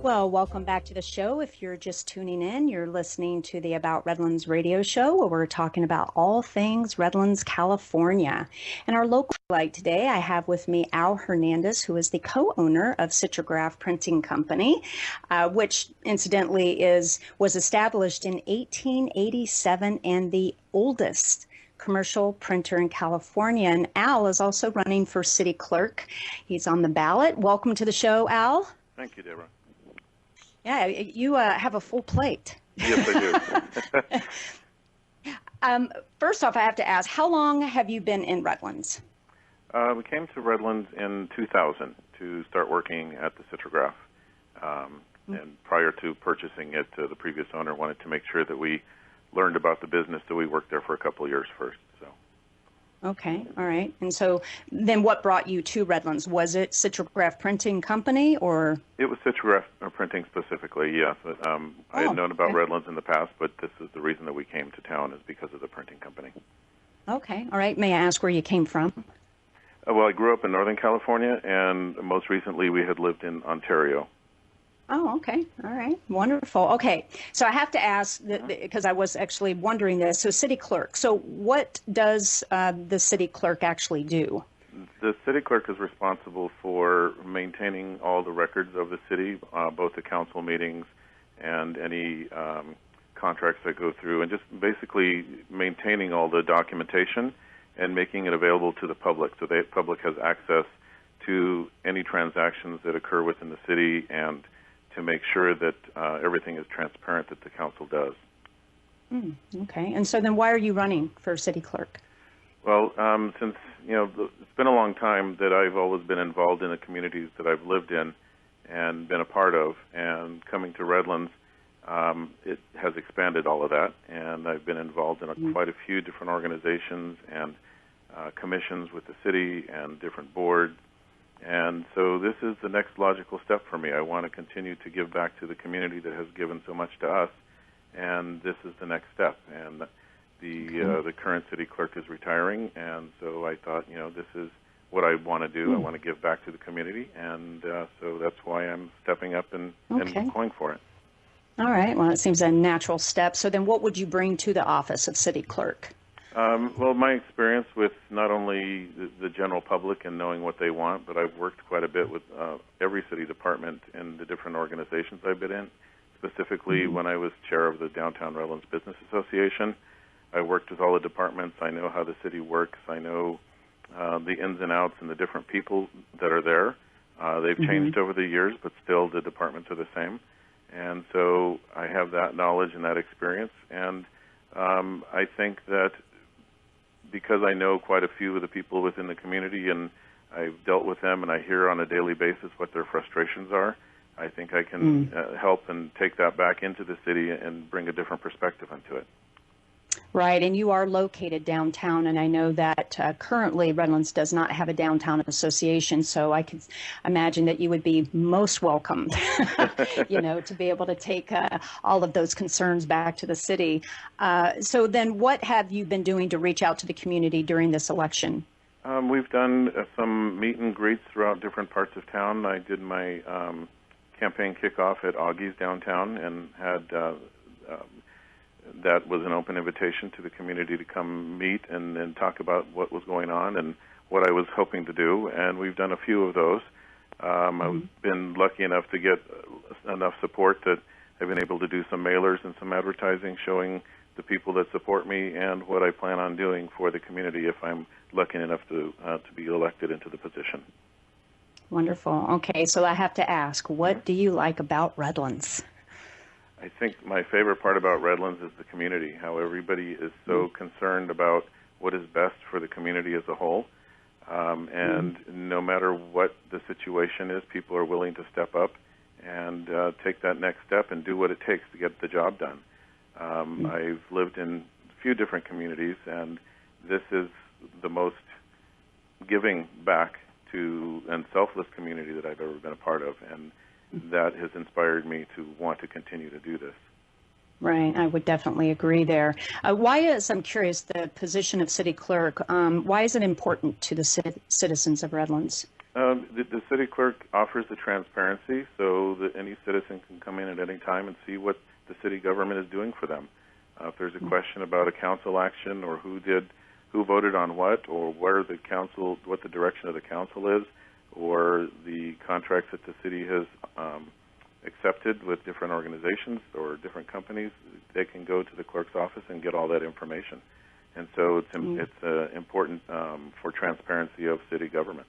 Well, welcome back to the show. If you're just tuning in, you're listening to the About Redlands radio show where we're talking about all things Redlands, California. And our local highlight today, I have with me Al Hernandez, who is the co-owner of Citrograph Printing Company, which incidentally was established in 1887 and the oldest commercial printer in California. And Al is also running for city clerk. He's on the ballot. Welcome to the show, Al. Thank you, Deborah. Yeah, you have a full plate. Yes, I do. First off, I have to ask, how long have you been in Redlands? We came to Redlands in 2000 to start working at the Citrograph. And prior to purchasing it, the previous owner wanted to make sure that we learned about the business, so we worked there for a couple of years first. Okay, all right. And so then what brought you to Redlands? Was it Citrograph Printing Company or? It was Citrograph Printing specifically, yes. I had known about Redlands in the past, but this is the reason that we came to town is because of the printing company. Okay, all right. May I ask where you came from? Well, I grew up in Northern California, and most recently we had lived in Ontario. Oh, okay. All right. Wonderful. Okay. So I have to ask, because I was actually wondering this. So city clerk. So what does the city clerk actually do? The city clerk is responsible for maintaining all the records of the city, both the council meetings and any contracts that go through, and just basically maintaining all the documentation and making it available to the public so the public has access to any transactions that occur within the city and to make sure that everything is transparent that the council does. Okay. And so then why are you running for city clerk? Well, since, it's been a long time that I've always been involved in the communities that I've lived in and been a part of, and coming to Redlands, it has expanded all of that, and I've been involved in quite a few different organizations and commissions with the city and different boards. And so this is the next logical step for me. I want to continue to give back to the community that has given so much to us, and this is the next step. And the current city clerk is retiring, and so I thought, this is what I want to do. I want to give back to the community, and so that's why I'm stepping up and going for it. All right. Well, it seems a natural step. So then what would you bring to the office of city clerk? Well, my experience with not only the general public and knowing what they want, but I've worked quite a bit with every city department in the different organizations I've been in. Specifically, when I was chair of the Downtown Redlands Business Association, I worked with all the departments. I know how the city works. I know the ins and outs and the different people that are there. They've changed over the years, but still the departments are the same. And so I have that knowledge and that experience. And I think that because I know quite a few of the people within the community and I've dealt with them and I hear on a daily basis what their frustrations are, I think I can help and take that back into the city and bring a different perspective into it. Right, and you are located downtown, and I know that currently Redlands does not have a downtown association, so I can imagine that you would be most welcome, to be able to take all of those concerns back to the city. So then what have you been doing to reach out to the community during this election? We've done some meet and greets throughout different parts of town. I did my campaign kickoff at Augie's downtown and had that was an open invitation to the community to come meet and talk about what was going on and what I was hoping to do, and we've done a few of those. I've been lucky enough to get enough support that I've been able to do some mailers and some advertising showing the people that support me and what I plan on doing for the community if I'm lucky enough to be elected into the position. Wonderful. Okay, so I have to ask, what do you like about Redlands? I think my favorite part about Redlands is the community, how everybody is so concerned about what is best for the community as a whole. And no matter what the situation is, people are willing to step up and take that next step and do what it takes to get the job done. I've lived in a few different communities, and this is the most giving back to and selfless community that I've ever been a part of, and that has inspired me to want to continue to do this. Right, I would definitely agree there. Why is, I'm curious, the position of city clerk, why is it important to the citizens of Redlands? The city clerk offers the transparency so that any citizen can come in at any time and see what the city government is doing for them. If there's a question about a council action or who voted on what, or what the direction of the council is, or the contracts that the city has accepted with different organizations or different companies, they can go to the clerk's office and get all that information. And so it's important for transparency of city government.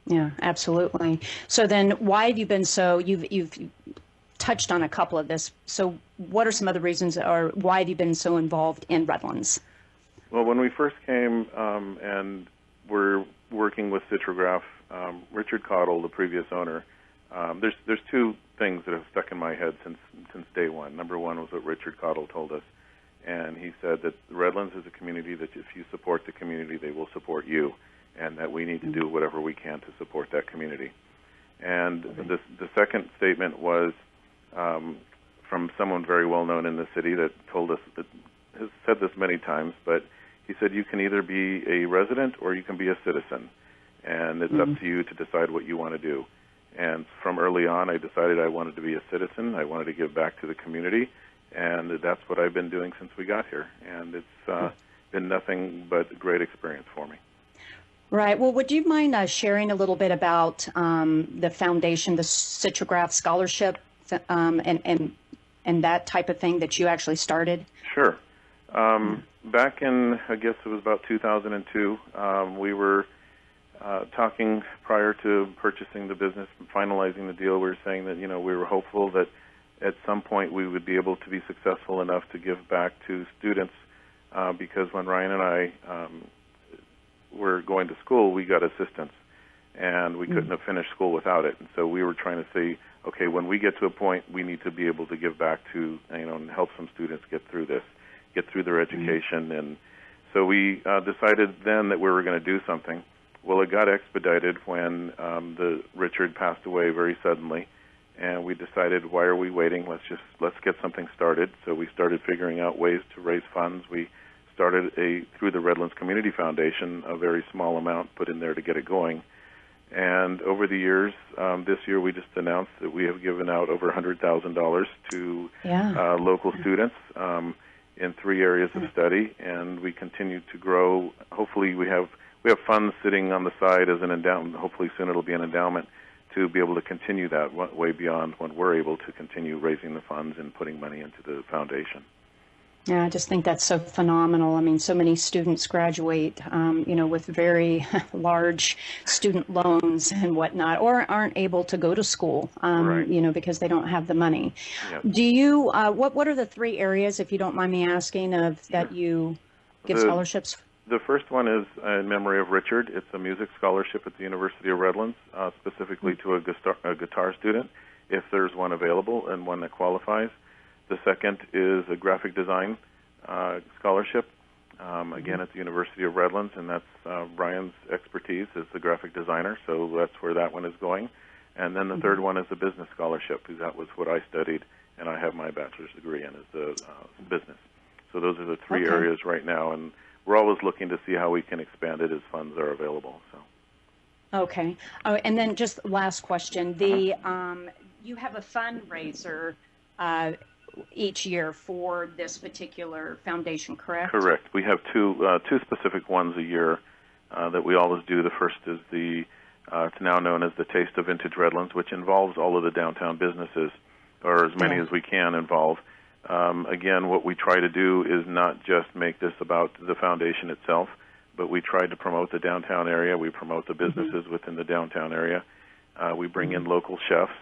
Yeah, absolutely. So then why have you been you've touched on a couple of this. So what are some other reasons, or why have you been so involved in Redlands? Well, when we first came and we're working with Citrograph, Richard Cottle, the previous owner, there's two things that have stuck in my head since day one. Number one was what Richard Cottle told us, and he said that Redlands is a community that if you support the community, they will support you, and that we need to do whatever we can to support that community. And the second statement was from someone very well known in the city that told us, that has said this many times, but he said you can either be a resident or you can be a citizen, and it's up to you to decide what you want to do. And from early on, I decided I wanted to be a citizen. I wanted to give back to the community, and that's what I've been doing since we got here. And it's been nothing but a great experience for me. Right. Well, would you mind sharing a little bit about the foundation, the Citrograph scholarship, and that type of thing that you actually started? Sure. Back in, I guess it was about 2002, we were talking prior to purchasing the business and finalizing the deal. We were saying that, we were hopeful that at some point we would be able to be successful enough to give back to students, because when Ryan and I were going to school, we got assistance, and we couldn't have finished school without it. And so we were trying to say, okay, when we get to a point, we need to be able to give back to, and help some students get through their education. And so we decided then that we were going to do something. Well, it got expedited when Richard passed away very suddenly, and we decided, why are we waiting? Let's get something started. So we started figuring out ways to raise funds. We started through the Redlands Community Foundation, a very small amount put in there to get it going. And over the years, this year we just announced that we have given out over $100,000 to local students in 3 areas of study, and we continue to grow. Hopefully we have funds sitting on the side as an endowment. Hopefully soon it'll be an endowment to be able to continue that way beyond when we're able to continue raising the funds and putting money into the foundation. Yeah, I just think that's so phenomenal. I mean, so many students graduate, with very large student loans and whatnot, or aren't able to go to school, right. Because they don't have the money. Yep. Do you, what are the 3 areas, if you don't mind me asking, that you give scholarships? The first one is in memory of Richard. It's a music scholarship at the University of Redlands, specifically to a guitar student, if there's one available and one that qualifies. The second is a graphic design scholarship, again at the University of Redlands, and that's Brian's expertise as the graphic designer, so that's where that one is going. And then the third one is a business scholarship, because that was what I studied, and I have my bachelor's degree in, is the business. So those are the 3 areas right now, and we're always looking to see how we can expand it as funds are available. So. Okay. Oh, and then just last question. You have a fundraiser each year for this particular foundation, correct? Correct. We have two specific ones a year that we always do. The first is it's now known as the Taste of Vintage Redlands, which involves all of the downtown businesses, or as many as we can involve. Again, what we try to do is not just make this about the foundation itself, but we try to promote the downtown area. We promote the businesses within the downtown area. We bring in local chefs.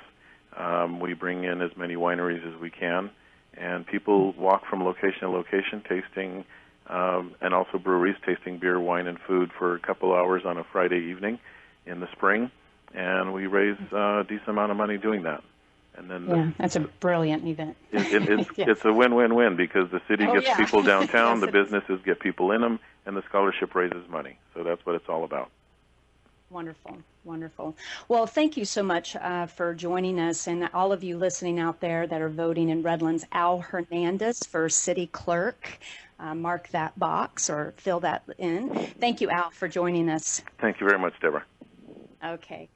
We bring in as many wineries as we can, and people walk from location to location tasting, and also breweries tasting beer, wine, and food for a couple hours on a Friday evening in the spring, and we raise a decent amount of money doing that. And then that's a brilliant event. It's a win-win-win, because the city gets people downtown, the businesses get people in them, and the scholarship raises money. So that's what it's all about. Wonderful, wonderful. Well, thank you so much for joining us, and all of you listening out there that are voting in Redlands. Al Hernandez for City Clerk. Mark that box or fill that in. Thank you, Al, for joining us. Thank you very much, Deborah. Okay.